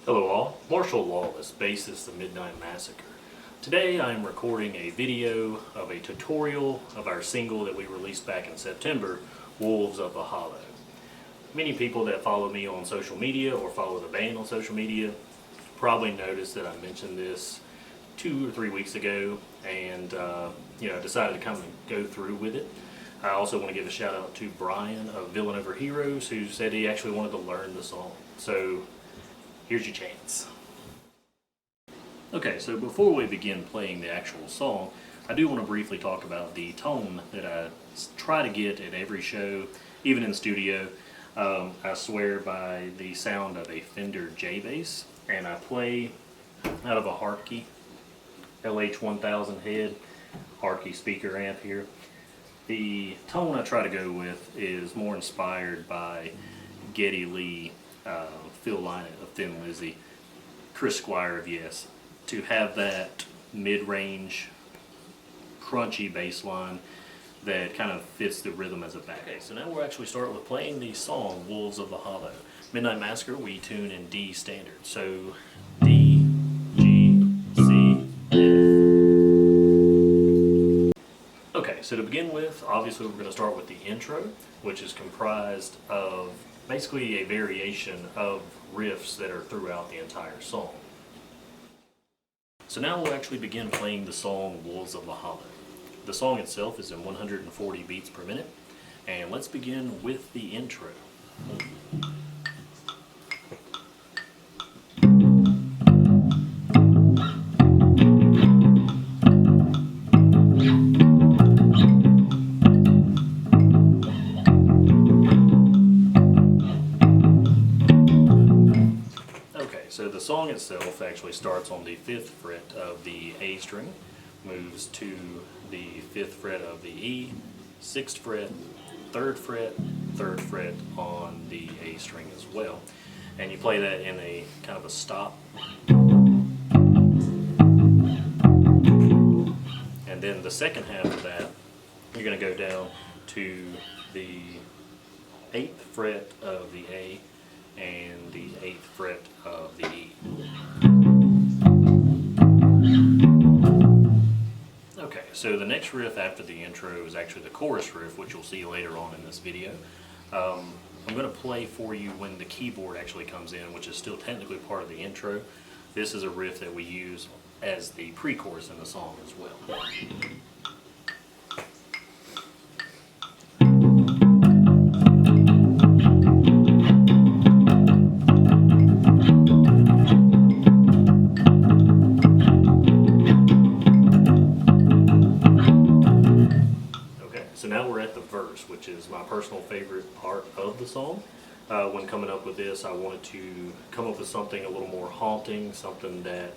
Hello all, Marshall Lawless, bassist of Midnite Massacre. Today I am recording a video of a tutorial of our single that we released back in September, Wolves of the Hollow. Many people that follow me on social media or follow the band on social media probably noticed that I mentioned this 2 or 3 weeks ago and decided to come and go through with it. I also want to give a shout out to Brian of Villain Over Heroes, who said he actually wanted to learn the song. So here's your chance. Okay, so before we begin playing the actual song, I do want to briefly talk about the tone that I try to get at every show, even in the studio. I swear by the sound of a Fender J bass, and I play out of a Hartke LH1000 head, Hartke speaker amp here. The tone I try to go with is more inspired by Geddy Lee, Phil Lynott of Thin Lizzy, Chris Squire of Yes, to have that mid-range, crunchy bass line that kind of fits the rhythm as a back. Okay, so now we'll actually start with playing the song Wolves of the Hollow. Midnite Massacre we tune in D standard, so D, G, C, F. Okay, so to begin with, obviously we're going to start with the intro, which is comprised of basically a variation of riffs that are throughout the entire song. So now we'll actually begin playing the song Wolves of the Hollow. The song itself is in 140 beats per minute, and let's begin with the intro. So the song itself actually starts on the 5th fret of the A string, moves to the 5th fret of the E, 6th fret, 3rd fret, 3rd fret on the A string as well. And you play that in a kind of a stop. And then the second half of that, you're going to go down to the 8th fret of the A and the 8th fret of the E. Okay, so the next riff after the intro is actually the chorus riff, which you'll see later on in this video. I'm going to play for you when the keyboard actually comes in, which is still technically part of the intro. This is a riff that we use as the pre-chorus in the song as well. So now we're at the verse, which is my personal favorite part of the song. When coming up with this, I wanted to come up with something a little more haunting, something that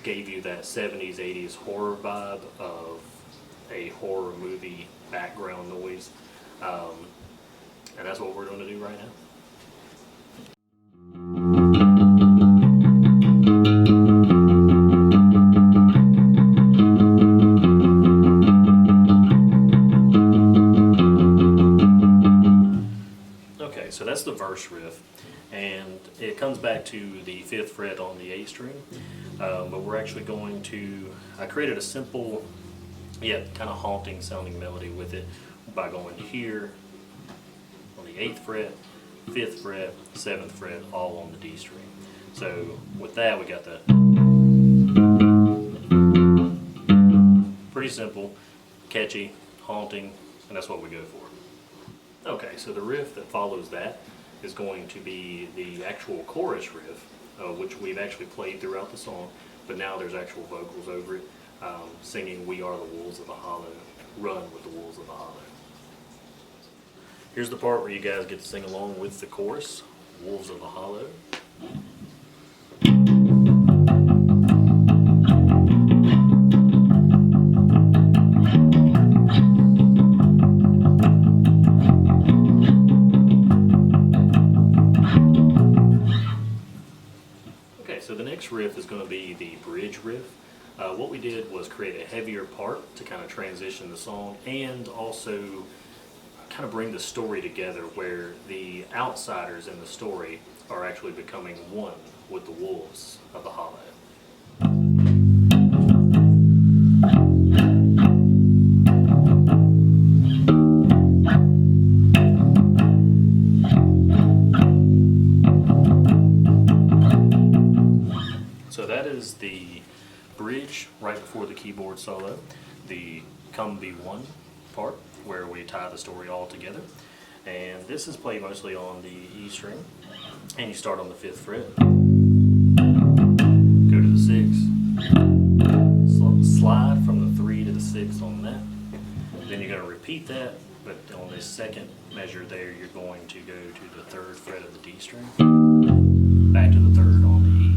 gave you that 70s, 80s horror vibe of a horror movie background noise. And that's what we're going to do right now. So that's the verse riff, and it comes back to the 5th fret on the A string, but we're actually going to, I created a simple yet kind of haunting sounding melody with it by going here on the 8th fret, 5th fret, 7th fret, all on the D string. So with that we got the pretty simple, catchy, haunting, and that's what we go for. Okay, so the riff that follows that is going to be the actual chorus riff, which we've actually played throughout the song, but now there's actual vocals over it, singing "We Are the Wolves of the Hollow, Run with the Wolves of the Hollow." Here's the part where you guys get to sing along with the chorus, Wolves of the Hollow. So the next riff is going to be the bridge riff. What we did was create a heavier part to kind of transition the song and also kind of bring the story together where the outsiders in the story are actually becoming one with the wolves of the hollow. So that is the bridge right before the keyboard solo, the Come Be One part where we tie the story all together. And this is played mostly on the E string, and you start on the 5th fret, go to the 6th, slide from the 3 to the 6 on that. Then you're going to repeat that, but on this second measure there, you're going to go to the 3rd fret of the D string, back to the 3rd on the E.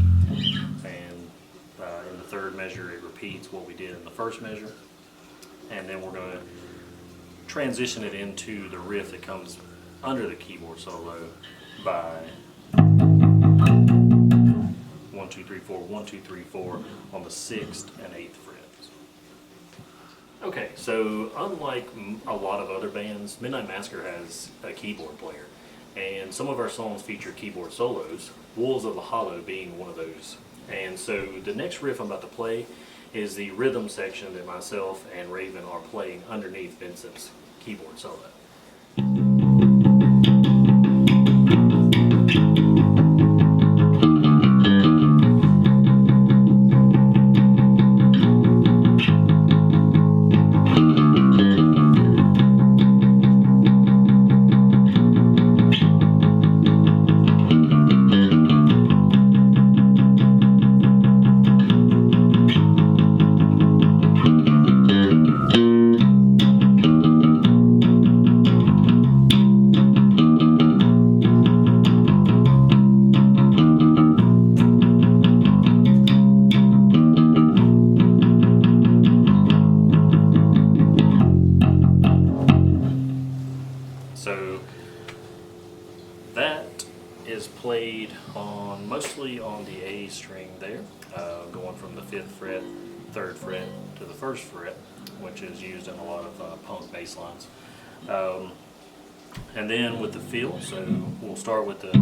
And in the 3rd measure, it repeats what we did in the 1st measure. And then we're going to transition it into the riff that comes under the keyboard solo by 1, 2, 3, 4, 1, 2, 3, 4 on the 6th and 8th frets. Okay, so unlike a lot of other bands, Midnite Massacre has a keyboard player, and some of our songs feature keyboard solos, Wolves of the Hollow being one of those. And so the next riff I'm about to play is the rhythm section that myself and Raven are playing underneath Vincent's keyboard solo. So that is played on mostly on the A string there, going from the 5th fret, 3rd fret to the 1st fret, which is used in a lot of punk bass lines. And then with the feel, so we'll start with the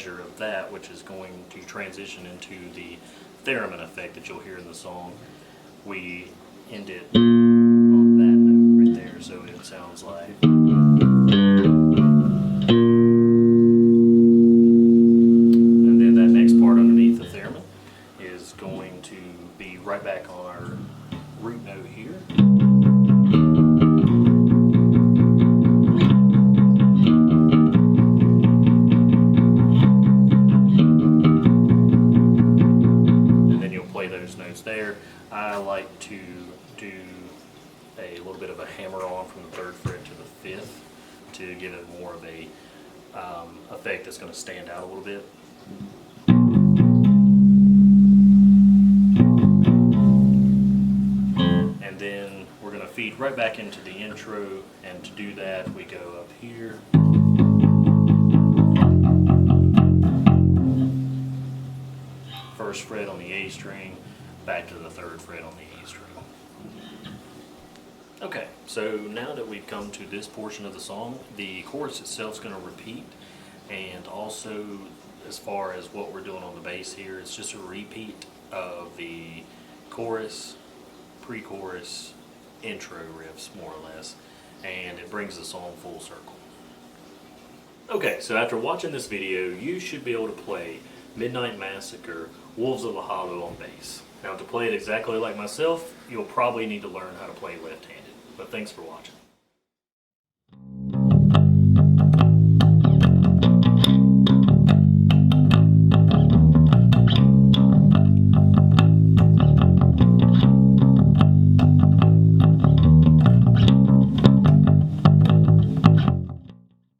of that, which is going to transition into the theremin effect that you'll hear in the song. We end it on that note right there, so it sounds like. And then that next part underneath the theremin is going to be right back on our root note here. There, I like to do a little bit of a hammer on from the 3rd fret to the 5th to give it more of a effect that's going to stand out a little bit. And then we're going to feed right back into the intro, and to do that we go up here. 1st fret on the A string, back to the 3rd fret on the E string. Okay, so now that we've come to this portion of the song, the chorus itself is going to repeat, and also as far as what we're doing on the bass here, it's just a repeat of the chorus, pre-chorus, intro riffs more or less, and it brings the song full circle. Okay, so after watching this video, you should be able to play Midnite Massacre, Wolves of the Hollow on bass. Now to play it exactly like myself, you'll probably need to learn how to play left-handed. But thanks for watching.